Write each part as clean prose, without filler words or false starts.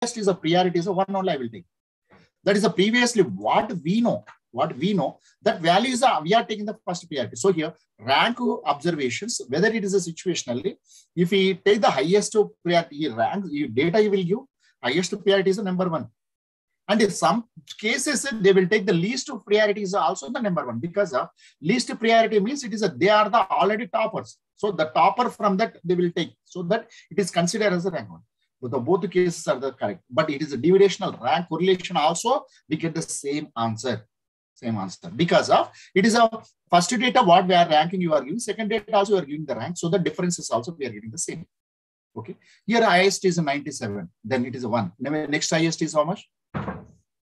highest is a priority is a one only I will take. That is a previously what we know. That value is we are taking the first priority. So here rank observations, whether it is a situationally, if we take the highest priority rank data, you will give highest priority is the number one. And in some cases, they will take the least priority is also the number one, because least priority means it is they are the already toppers. So the topper from that they will take, so that it is considered as a rank one. But both cases are the correct, but it is a divisional rank correlation also. We get the same answer, because of it is a first data what we are ranking you are giving, second data also you are giving the rank, so the differences also we are getting the same. Okay, here highest is a 97, then it is a 1. Next highest is how much?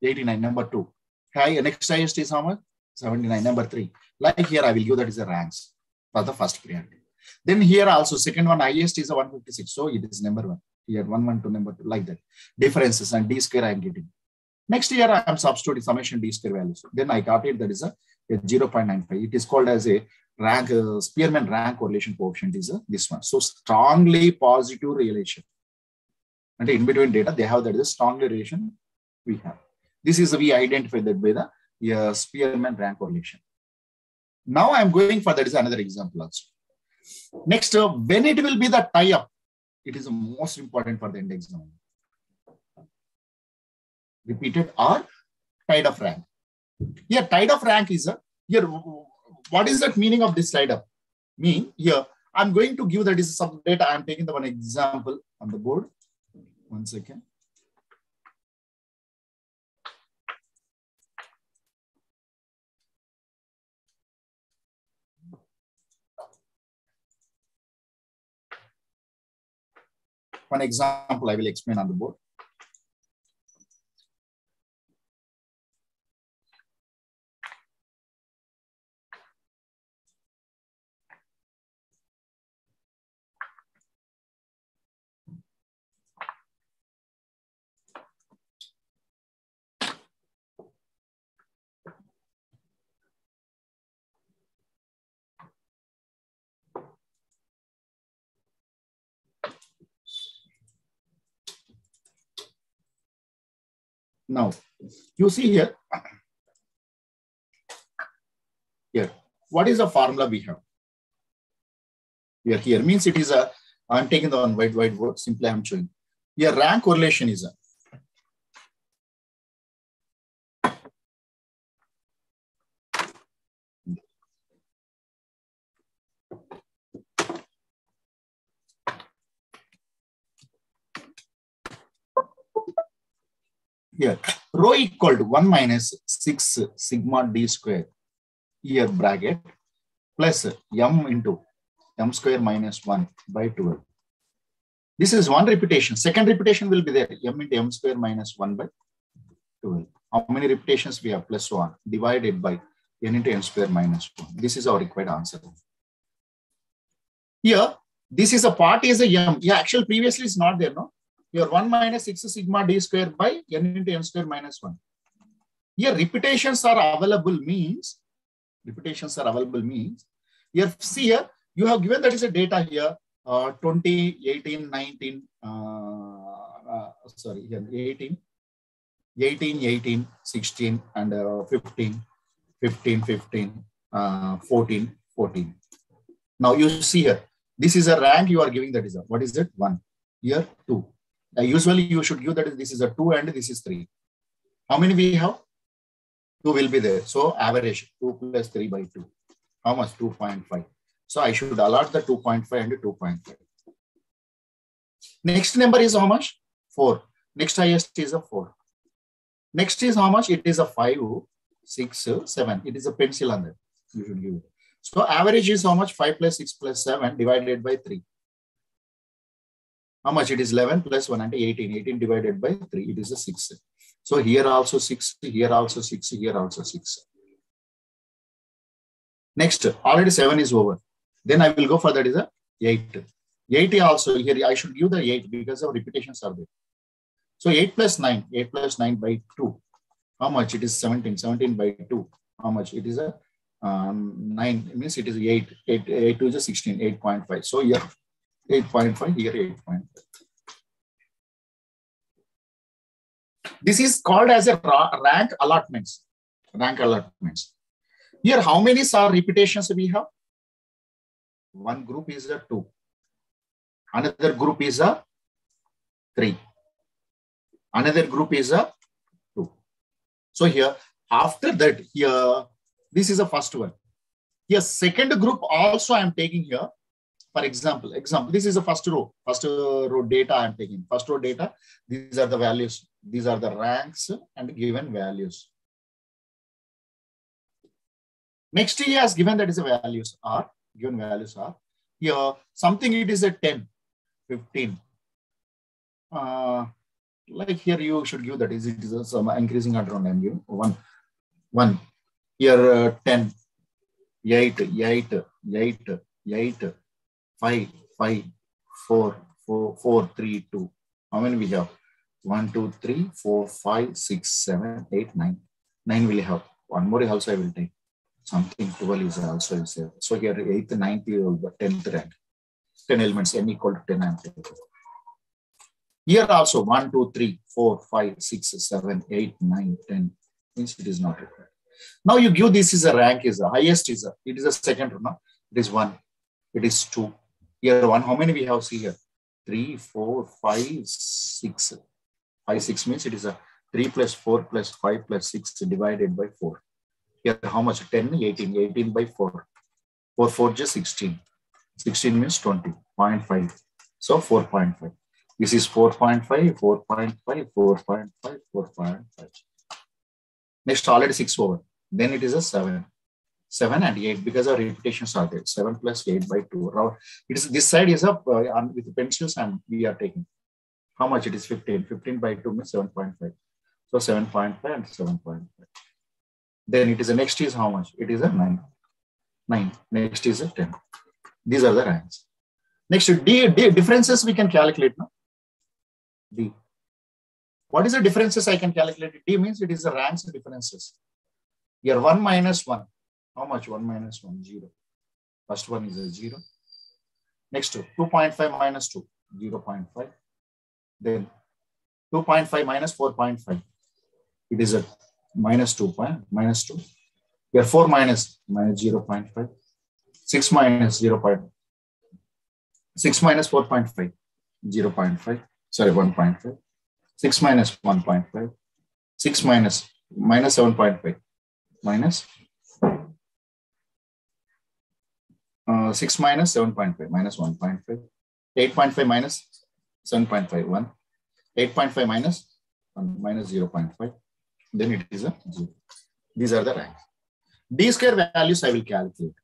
89, number 2. Next highest is how much? 79, number 3. Like here I will give that is the ranks for the first priority. Then here also second one highest is a 156, so it is number 1. Here 112, number 2, like that. Differences and d square I am getting. Next year I am substituting summation d square values. Then I got it, that is a 0.95. It is called as a rank Spearman rank correlation coefficient is this one. So strongly positive relation. And in between data they have that is a strongly relation we have. This is we identified that by the Spearman rank correlation. Now I am going for that is another example also. Next, when it will be the tie-up, it is the most important for the end exam. Repeated or tied up rank. Here, tied up rank is here. What is that meaning of this tied up? Mean here, I'm going to give that is some data. I'm taking the one example on the board. 1 second. One example I will explain on the board. Now, you see here, what is the formula we have? Here means it is a, I'm taking the one whiteboard, simply I'm showing. Here rank correlation is here, rho equal to 1 minus 6 sigma d square, here bracket, plus m into m square minus 1 by 12. This is one repetition. Second repetition will be there, m into m square minus 1 by 12. How many repetitions we have? Plus 1 divided by n into m square minus 1. This is our required answer. Here, this is a part is a m. Yeah, actually previously it's not there, no? Here 1 minus 6 sigma d square by n into m square minus 1. Here repetitions are available means, here see here, you have given that is a data here, 20, 18, 19, sorry, here 18, 16, and 15, 14. Now you see here, this is a rank you are giving that is a, what is it? 1. Here 2. Usually you should give that is this is a 2 and this is 3. How many we have? 2 will be there. So average 2 plus 3 by 2. How much? 2.5. So I should allot the 2.5 and 2.5. Next number is how much? 4. Next highest is a 4. Next is how much? It is a 5, 6, 7. It is a pencil on that. You should give it. So average is how much? 5 plus 6 plus 7 divided by 3. How much? It is 11 plus 1 and 18. 18 divided by 3. It is a 6. So here also 6, here also 6, here also 6. Next, already 7 is over. Then I will go for that is a 8. 8 also here I should give the 8 because of repetitions are there. So 8 plus 9 by 2. How much? It is 17. 17 by 2. How much? It is a 9. It means it is 8. 8 to is a 16. 8.5. So here 8.5. Here 8.5. This is called as a rank allotments. Rank allotments. Here, how many are repetitions we have? One group is a 2. Another group is a 3. Another group is a 2. So here, after that, here, this is the first one. Here, second group also I am taking here. For example, this is the first row data I am taking. First row data, these are the values. These are the ranks and given values. Next he has given that is the values are, given values are. Here, something it is a 10, 15. Like here you should give that is it is some increasing order on I'm giving 1. Here 10, 8, 5, 4, 3, 2. How many we have? 1, 2, 3, 4, 5, 6, 7, 8, 9. 9 will have. One more also I will take. Something 12 is also there. So here 8th, 9th, 10th rank. 10 elements, n equal to 10 and 10. Here also 1, 2, 3, 4, 5, 6, 7, 8, 9, 10. Means it is not required. Now you give this is a rank is the highest is a, it is a second row. No? It is 1. It is 2. Here 1. How many we have? See here 3, 4, 5, 6. 5, 6 means it is a 3 plus 4 plus 5 plus 6 divided by 4. Here how much? 10, 18. 18 by 4. 4, 4 just 16. 16 means 20.5. So 4.5. This is 4.5, 4.5, 4.5, 4.5. Next already 6 over. Then it is a 7. 7 and 8 because our repetitions are there. 7 plus 8 by 2. It is this side is up with pencils and we are taking. How much it is? 15. 15 by 2 means 7.5. So 7.5 and 7.5. Then it is the next is how much? It is a 9. 9. Next is a 10. These are the ranks. Next D differences we can calculate now. D. What is the differences I can calculate? D means it is the ranks and differences. Here 1 minus 1. How much? 1 minus 1, 0. First one is a 0. Next 2.5 minus 2, 0.5. Then 2.5 minus 4.5. It is a minus 2. Here 4 minus 0.5. 6 minus 0. 6 minus 4.5. 0.5. Sorry, 1.5. 6 minus 1.5. 6 minus 7.5. Minus 6 minus 7.5 minus 1.5. 8.5 minus 7.5. 1. 8.5 minus 1 minus 0.5. Then it is a 0. These are the ranks. D square values I will calculate.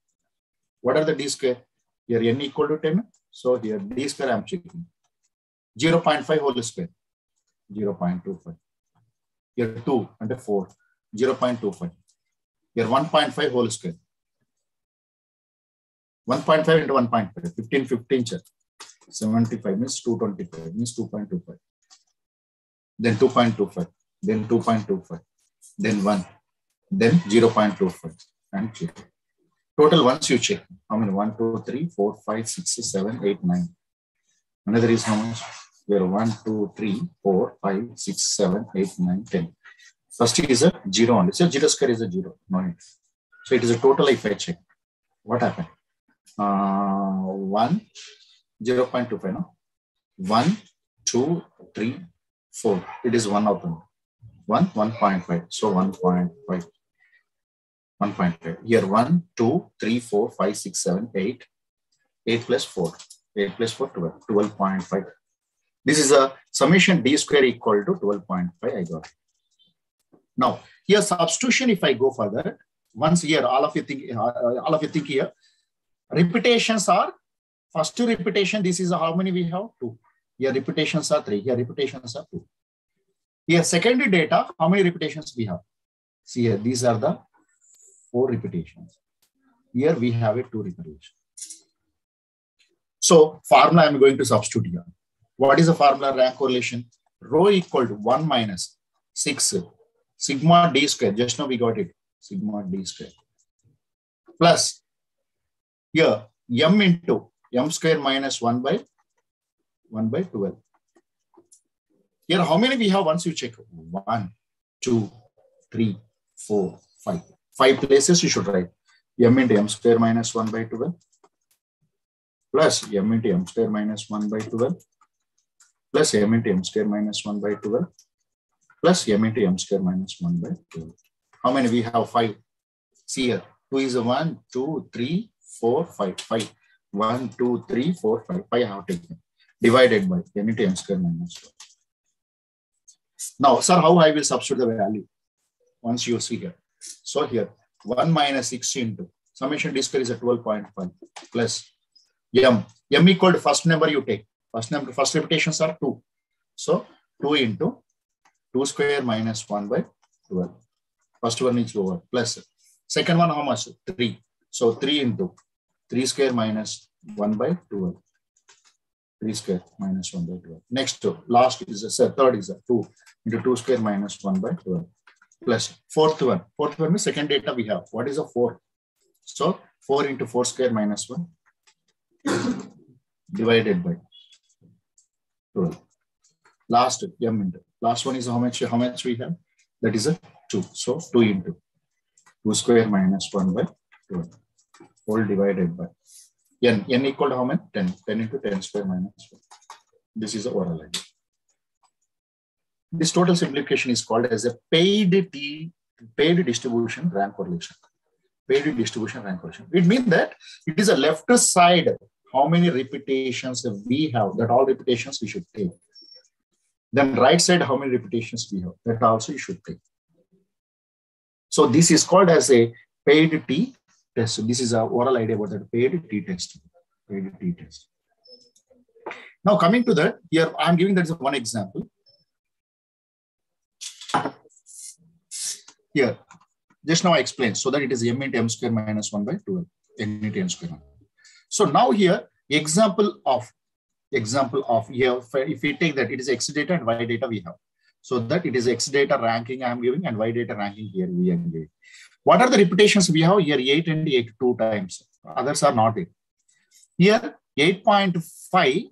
What are the D square? Here n equal to 10. So here D square I am checking. 0.5 whole square. 0.25. Here 2 and 4. 0.25. Here 1.5 whole square. 1.5 into 1.5. 15, 15. 75 means 225 means 2.25. Then 2.25. Then 2.25. Then 1. Then 0.25 and 0. Total ones you check. How many? 1, 2, 3, 4, 5, 6, 7, 8, 9. Another is how much? Here 1, 2, 3, 4, 5, 6, 7, 8, 9, 10. First is a 0 only. So 0 square is a 0. No need. So it is a total if I check. What happened? 1, 0.25. No? 1, 2, 3, 4. It is 1 of them. 1, 1.5. So 1.5. 1.5. Here 1, 2, 3, 4, 5, 6, 7, 8. 8 plus 4. 8 plus 4, 12. 12.5. This is a summation D square equal to 12.5. I got it. Now, here substitution, if I go further, once here, all of you think here, repetitions are, first repetition, this is how many we have? 2. Here repetitions are 3. Here repetitions are 2. Here secondary data, how many repetitions we have? See here, these are the 4 repetitions. Here we have a 2 repetitions. So formula I'm going to substitute here. What is the formula? Rank correlation. Rho equal to 1 minus 6 sigma D square. Just now we got it. Sigma D square. Plus here m into m square minus 1 by 12. Here, how many we have once you check? 1, 2, 3, 4, 5. 5 places you should write. M into m square minus 1 by 12 plus m into m square minus 1 by 12 plus m into m square minus 1 by 12 plus m into m square minus 1 by 12. How many we have? 5. See here. 2 is a 1, 2, 3, 4, 5. 5. 1, 2, 3, 4, 5. 5 I have taken. Divided by m into m square minus 12. Now, sir, how I will substitute the value? Once you see here. So here, 1 minus 6 into summation d square is a 12.5 plus m. M equal to first number you take. First repetitions are 2. So 2 into 2 square minus 1 by 12. First one is over. Plus second one, how much? 3. So 3 into 3 square minus 1 by 12. 3 square minus 1 by 12. Next, last is a third is a 2 into 2 square minus 1 by 12. Plus fourth one. Fourth one is second data we have. What is a 4? So 4 into 4 square minus 1 divided by 12. Last m into. Last one is how much we have? That is a 2. So 2 into 2 square minus 1 by 12. Whole divided by n. N equal to how much? 10. 10 into 10 square minus 1. This is the oral idea. This total simplification is called as a paid distribution rank correlation. Paid distribution rank correlation. It means that it is a left side. How many repetitions we have? That all repetitions we should take. Then right side, how many repetitions we have? That also you should take. So this is called as a paid T test. This is an oral idea about that paid T test. Paid T test. Now coming to that, here I am giving that as one example. Here, just now I explained, so that it is m into m square minus 1 by 12, n into m square. So now here, example of here, if we take that, it is x data and y data we have. So that it is x data ranking I am giving and y data ranking here we are giving. What are the repetitions we have here? 8 and 8 2 times. Others are not it. Here 8.5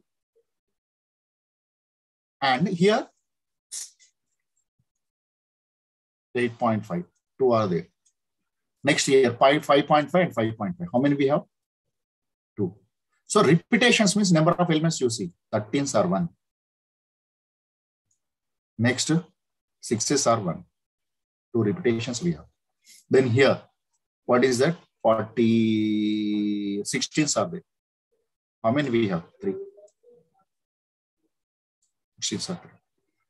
and here 8.5. 2 are there. Next year 5.5 and 5.5. How many we have? 2. So repetitions means number of elements you see. 13s are 1. Next 6s are 1. 2 repetitions we have. Then here, what is that? 16s are there. How many we have? 3. 16s are 3.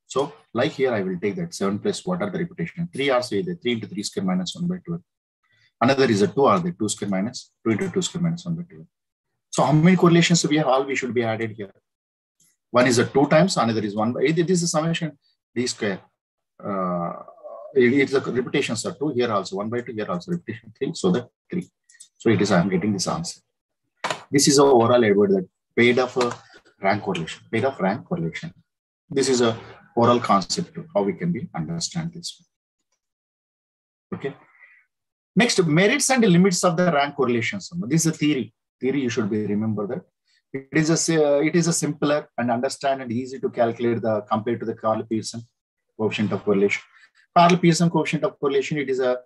So, like here, I will take that 7 plus what are the repetitions? 3 are say the 3 into 3 square minus 1 by 12. Another is a 2 are the 2 square minus 2 into 2 square minus 1 by 12. So, how many correlations we have? All we should be added here. One is a 2 times, another is 1 by. This is a summation d square. It's a repetitions are 2 here also 1 by 2 here also repetition 3. So that 3. So it is I am getting this answer. This is a oral word that paid of rank correlation. Paid of rank correlation. This is a oral concept of how we can be understand this. Okay. Next, merits and limits of the rank correlations. This is a theory. Theory you should be remember that it is a simpler and understand and easy to calculate the compared to the Carl Pearson coefficient of correlation. Carl Pearson coefficient of correlation. It is a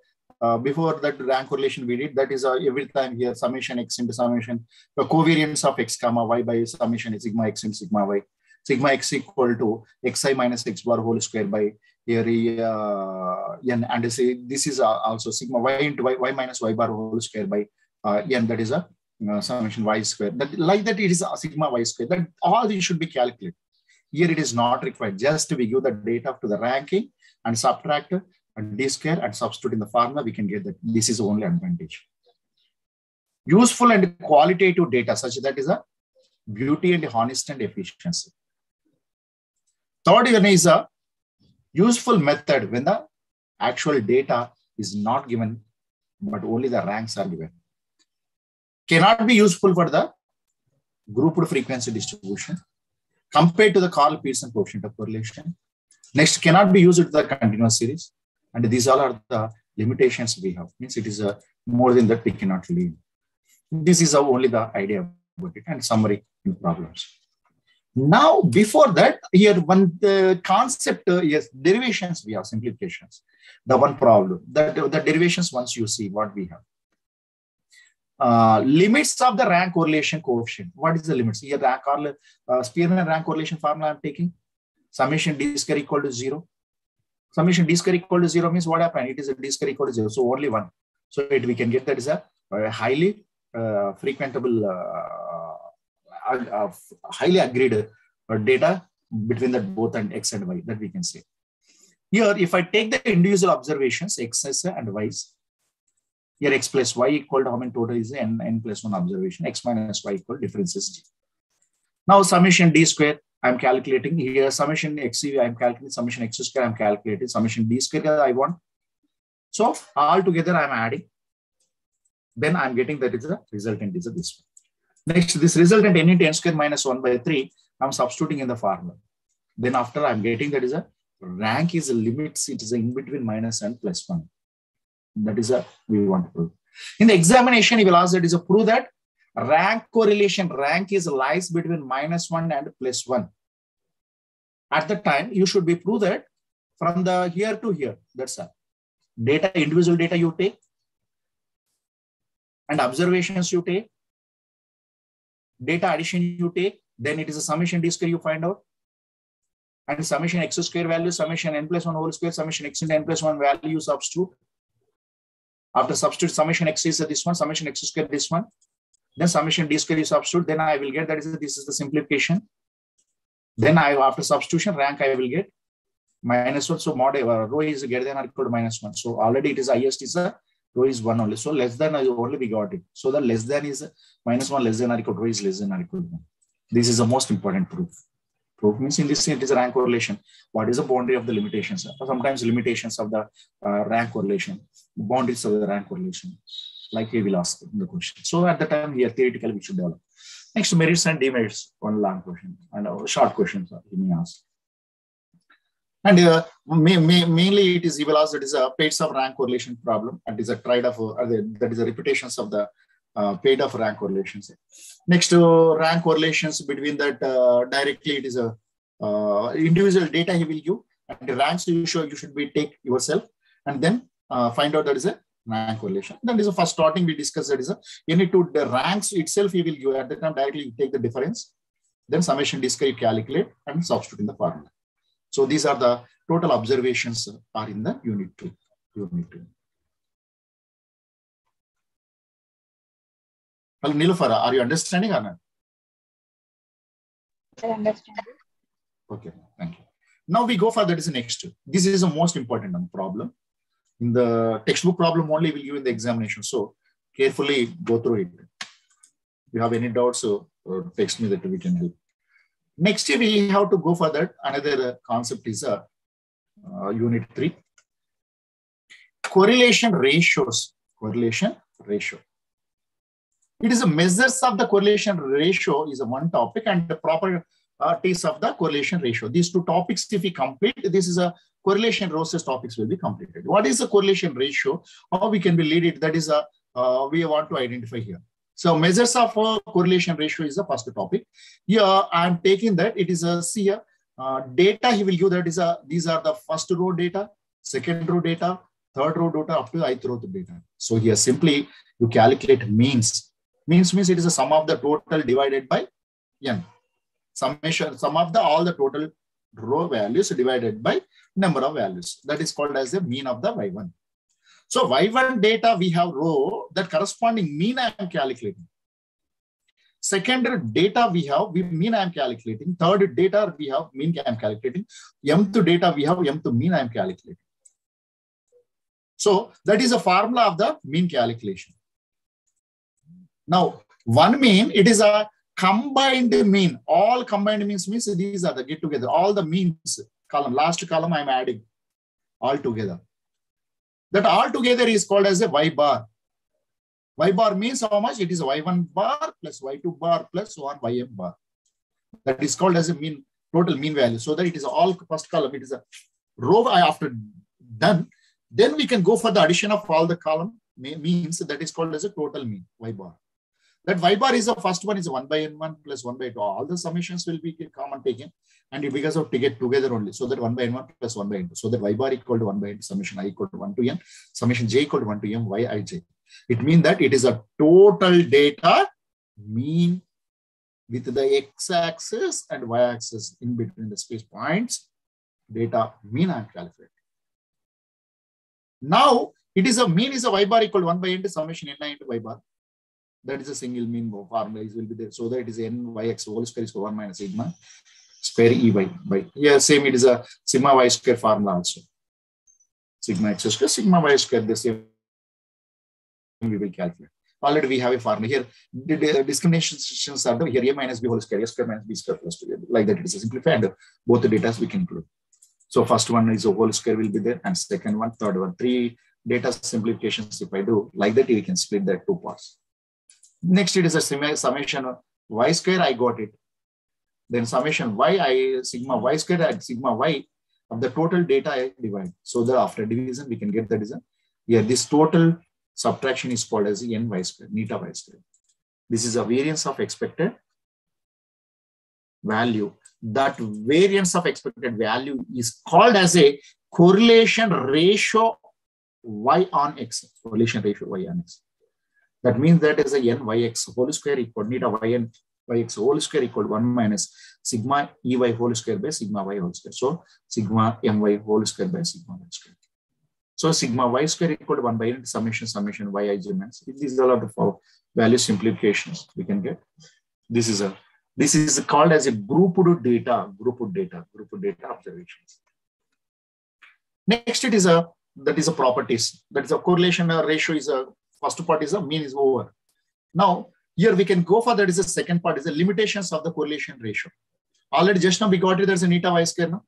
before that rank correlation we did. That is every time here summation x into summation the covariance of x comma y by summation is sigma x into sigma y. Sigma x equal to xi minus x bar whole square by here n, and say this is also sigma y into y minus y bar whole square by n, that is a summation y square. That like that it is a sigma y square. That all these should be calculated. Here it is not required. Just we give the data to the ranking and subtract and d square and substitute in the formula, we can get that. This is the only advantage. Useful and qualitative data such that is a beauty and honesty and efficiency. Third one is a useful method when the actual data is not given, but only the ranks are given. Cannot be useful for the grouped frequency distribution compared to the Carl Pearson coefficient of correlation. Next, cannot be used with the continuous series. And these all are the limitations we have. Means it is more than that we cannot leave. This is only the idea about it and summary in problems. Now, before that, here one the concept, yes, derivations we have, simplifications. The one problem, the derivations once you see what we have. Limits of the rank correlation coefficient. What is the limits? Here, Spearman rank correlation formula I'm taking. Summation d square equal to 0. Summation d square equal to 0 means what happened? It is a d square equal to 0. So only one. So we can get that is a highly frequentable, highly agreed data between the both and x and y that we can say. Here, if I take the individual observations, x and y's, here x plus y equal to how many total is n plus 1 observation, x minus y equal differences d. Now summation d square I am calculating here, summation x I am calculating, summation x square I am calculating, summation d square I want. So all together I am adding. Then I am getting that is the resultant is this one. Next, this resultant n into n square minus 1 by 3 I am substituting in the formula. Then after I am getting that is a rank is a limits, it is in between minus and plus 1. That is a we want to prove. In the examination, he will ask that is a prove that rank correlation, rank is lies between minus 1 and plus 1. At the time, you should be prove that from the here to here. That's all. Data, individual data you take, and observations you take, data addition you take, then it is a summation d square you find out, and summation x square value, summation n plus 1 whole square, summation x into n plus 1 value you substitute. After substitute, summation x is this one, summation x square this one, then summation d square you substitute, then I will get that is this is the simplification. Then after substitution rank I will get minus 1. So mod rho is greater than or equal to minus 1. So already it is highest is a rho is 1 only. So less than only we got it. So the less than is minus 1 less than or equal to rho is less than or equal to 1. This is the most important proof. Proof means in this it is a rank correlation. What is the boundary of the limitations? Sometimes limitations of the rank correlation, boundaries of the rank correlation, like we will ask in the question. So at the time here theoretically we should develop. Next, merits and demerits, one long question and short questions he may ask. And mainly it is he will ask that is a pairs of rank correlation problem, and is a trade-off that is the reputations of the paid of rank correlations. Next, rank correlations between that directly it is a individual data he will give, and the ranks you should be take yourself, and then find out that is a rank correlation. Then is the first starting we discussed that is a any two the ranks itself he will give at the time directly you take the difference, then summation d square you calculate and substitute in the formula. So these are the total observations are in the unit 2. Well, Nilufara, are you understanding or not? I understand. Okay, thank you. Now we go for that is the next. This is the most important problem. In the textbook problem only will give in the examination. So carefully go through it. If you have any doubts, so text me that we can help. Next we have to go for that. Another concept is unit 3. Correlation ratios. Correlation ratio. It is a measures of the correlation ratio is a one topic, and the properties of the correlation ratio. These two topics, if we complete, this is a correlation ratios topics will be completed. What is the correlation ratio? How we can be lead it? That is a we want to identify here. So measures of correlation ratio is the first topic. Here I am taking that it is a see here data he will give that is a these are the first row data, second row data, third row data up to ith row data. So here simply you calculate means. Means it is a sum of the total divided by n. Summation, sum of the all the total row values divided by number of values. That is called as the mean of the y1. So y1 data we have row that corresponding mean I am calculating. Second data we have mean I am calculating. Third data we have mean I am calculating. Mth data we have mth mean I am calculating. So that is a formula of the mean calculation. Now, one mean, it is a combined mean. All combined means these are the get together. All the means column, last column I am adding all together. That all together is called as a y bar. Y bar means how much? It is y1 bar plus y2 bar plus 1 ym bar. That is called as a mean, total mean value. So that it is all first column. It is a row after done. Then we can go for the addition of all the column means that is called as a total mean, y bar. That y bar is the first one is 1 by n1 plus 1 by 2. All the summations will be common taken, and because of to get together only. So that 1 by n1 plus 1 by n2. So that y bar equal to 1 by n, summation I equal to 1 to n, summation j equal to 1 to m, y I j. It means that it is a total data mean with the x-axis and y-axis in between the space points. Data mean I am calculating. Now it is a mean is a y bar equal to 1 by n to summation n I into y bar. That is a single mean formula will be there. So that it is n yx whole square is 1 minus sigma square ey by. Yeah, same it is a sigma y square formula also. Sigma x square, sigma y square, the same we will calculate. Already we have a formula here. The discriminations are there. Here a minus b whole square, a square minus b square plus 2. Like that it is simplified, and both the data we can include. So first one is a whole square will be there, and second one, third one, 3 data simplifications. If I do like that, we can split that 2 parts. Next, it is a summation of y square. I got it. Then summation y, sigma y square and sigma y of the total data I divide. So the after division, we can get that is a, yeah, this total subtraction is called as n y square, neta y square. This is a variance of expected value. That variance of expected value is called as a correlation ratio y on x. Correlation ratio y on x. That means that is a n yx whole square equal neta yn yx whole square equal 1 minus sigma ey whole square by sigma y whole square. So sigma my whole square by sigma y square. So sigma y square equal to 1 by n summation yi j minus. These are a lot of value simplifications we can get. This is called as a grouped data observations. Next, it is a properties. That is a correlation ratio is a first part is a mean is over. Now here we can go for that is the second part is the limitations of the correlation ratio. Already just now we got it. There's a neta y square now.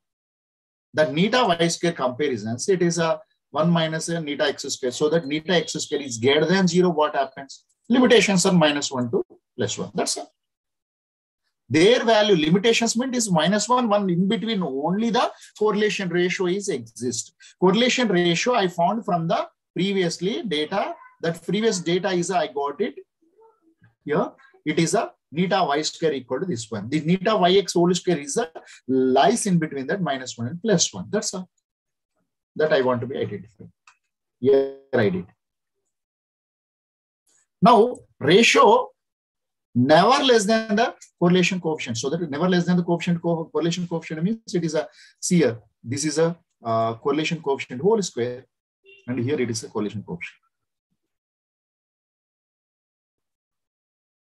The neta y square comparisons, it is a 1 minus a neta x square. So that neta x square is greater than 0. What happens? Limitations are -1 to +1. That's all. Their value limitations meant is -1 in between. Only the correlation ratio is exist. Correlation ratio I found from the previously data. That previous data is I got it here. It is a neta y square equal to this one. The neta yx whole square is a lies in between that -1 and +1. That's all. That I want to be identified. Here I did. Now ratio never less than the correlation coefficient. So that never less than the correlation coefficient means it is a here. This is a correlation coefficient whole square, and here it is a correlation coefficient.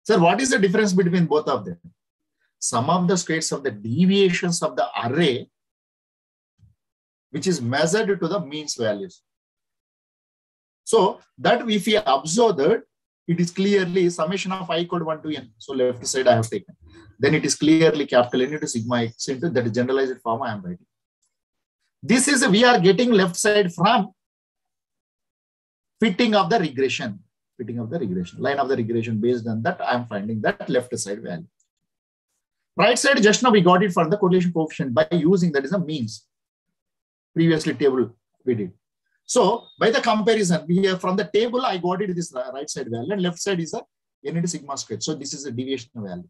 Sir, what is the difference between both of them? Sum of the squares of the deviations of the array, which is measured to the means values. So that if we observe that, it is clearly summation of I equal to 1 to n. So left side I have taken. Then it is clearly capital N into sigma x into that is generalized form I am writing. This is we are getting left side from fitting of the regression. Line of the regression based on that I am finding that left side value. Right side just now we got it for the correlation coefficient by using that is a means. Previously table we did. So by the comparison here from the table I got it this right side value and left side is a n into sigma squared. So this is a deviation value.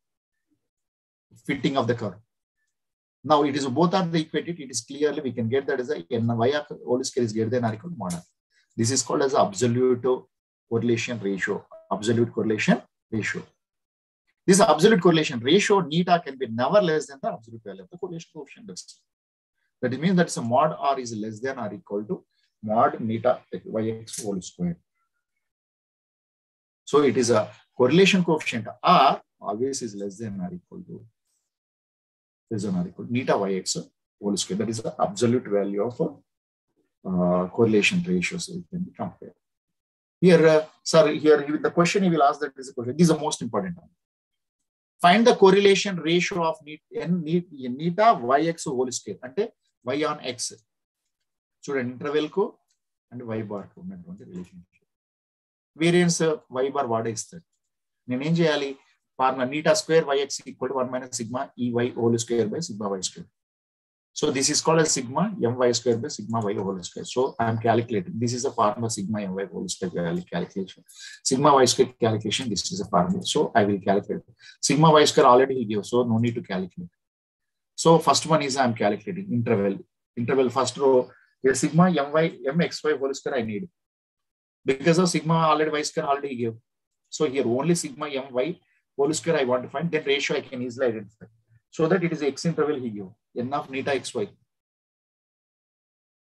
Fitting of the curve. Now it is both are equated. It is clearly we can get that as a n y whole square is greater than or equal to mod r. This is called as absolute correlation ratio. Absolute correlation ratio. This absolute correlation ratio neta can be never less than the absolute value of the correlation coefficient. That means that mod r is less than or equal to mod neta yx whole square. So it is a correlation coefficient r always is less than or equal to neta yx whole square. That is the absolute value of correlation ratio. So it can be compared. Here, sir, here the question he will ask that is a question. This is the most important one. Find the correlation ratio of neta yx whole square. Ante y on x. Student interval ko and y bar ko relationship. Variance y bar what is that? Nene cheyali formula neta square yx equal to 1 minus sigma ey whole square by sigma y square. So this is called as sigma my square by sigma y whole square. So I am calculating. This is a formula sigma my whole square value calculation. Sigma y square calculation. This is a formula. So I will calculate. Sigma y square already he gave. So no need to calculate. So first one is I am calculating interval. Interval first row. Here sigma mxy whole square I need. Because of sigma already y square already he gave. So here only sigma my whole square I want to find. Then ratio I can easily identify. So that it is x interval he gave. N of neta xy.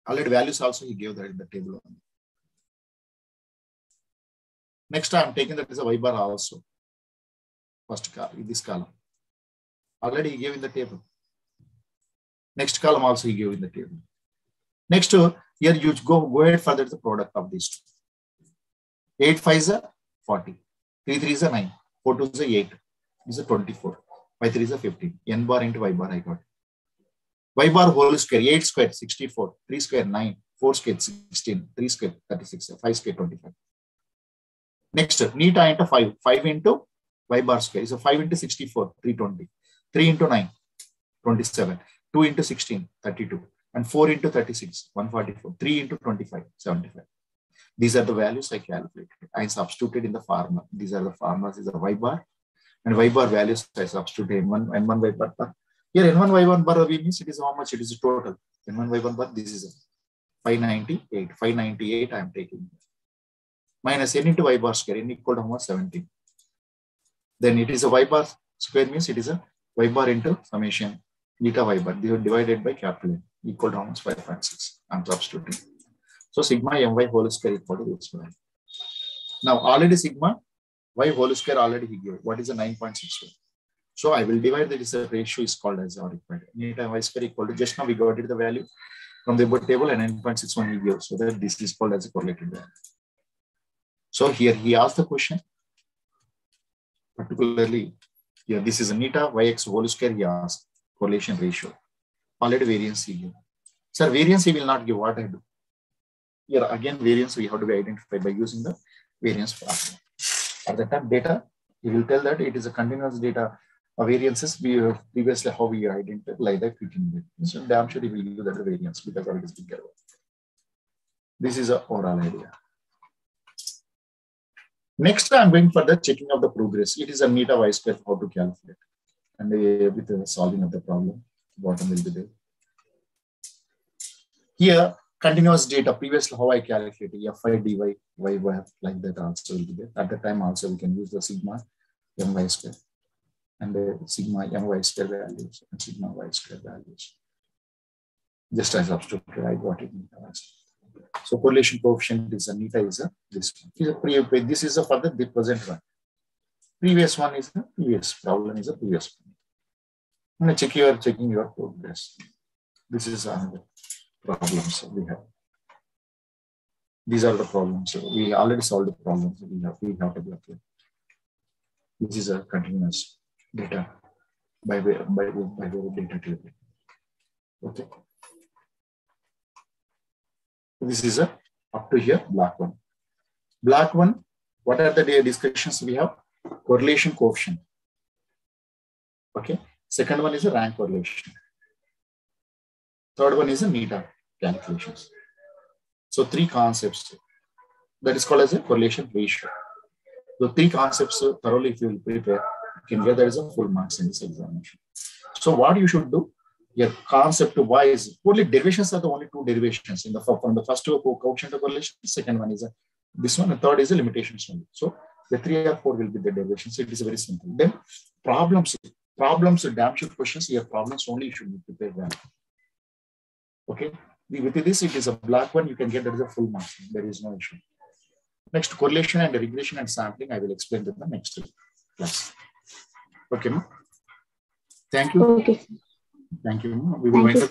Already values also he gave that in the table. Next I am taking that as a y bar also. First column, this column. Already he gave in the table. Next column also he gave in the table. Next here you go ahead further the product of these two. 8 5 is a 40. 3 3 is a 9. 4 2 is a 8. This is a 24. Y 3 is a 15. N bar into y bar I got. Y bar whole square, 8 square, 64, 3 square, 9, 4 square, 16, 3 square, 36, 5 square, 25. Next, neta into 5, 5 into y bar square. So 5 into 64, 320, 3 into 9, 27, 2 into 16, 32, and 4 into 36, 144, 3 into 25, 75. These are the values I calculated. I substituted in the formula. These are the formulas, is a y bar, and y bar values I substituted N1 y bar. Here N1 y1 bar means it is how much? It is a total. N1 y1 bar, this is a 598. 598 I am taking. Minus n into y bar square, n equal to how much? 17. Then it is a y bar square means it is a y bar into summation neta y bar. They are divided by capital N equal to how much? 5.6. I am substituting. So sigma my whole square equal to this one. Now already sigma y whole square already he gave. What is a 9.61? So I will divide this ratio is called as our required. Neta y square equal to, just now we got it the value from the above table and 9.61 he gave. So that this is called as a correlated value. So here he asked the question, particularly here this is a neta yx whole square he asked correlation ratio. Already variance he gave. Sir, variance he will not give. What I do? Here again variance we have to be identified by using the variance formula. At the time data, he will tell that it is a continuous data variances. We previously how we identified like that fitting rate. So damn sure he will give that variance because of this bigger. This is a oral idea. Next, I'm going for the checking of the progress. It is a neta y square how to calculate, and with the solving of the problem, bottom will be there. Here, continuous data. Previously, how I calculated fi dy y like that also will be there. At the time, also we can use the sigma my square and the sigma my square values and sigma y square values. Just as substituted, I got it. So correlation coefficient is a neta is a this one. This is a for the present one. Previous one is the previous problem is a previous one. I'm going to check your checking your progress. This is another problems we have. These are the problems. We already solved the problems we have to be okay. This is a continuous data by way of data table. Okay. This is a up to here black one. Black one. What are the discussions we have? Correlation coefficient. Okay. Second one is a rank correlation. Third one is a neta calculations. So three concepts that is called as a correlation ratio. The three concepts thoroughly if you will prepare, you can get there is a full marks in this examination. So what you should do? Your concept wise, only derivations are the only two derivations in the from the first two coefficient correlation. Second one is a this one, and third is a limitations only. So the 3 or 4 will be the derivations. So it is very simple. Then problems, damn sure questions. Here problems only you should be prepared well. Okay. With this, it is a black one. You can get that as a full marks. There is no issue. Next, correlation and regression and sampling. I will explain in the next class. Okay, ma? Thank you. Okay. Thank you. We will wind up.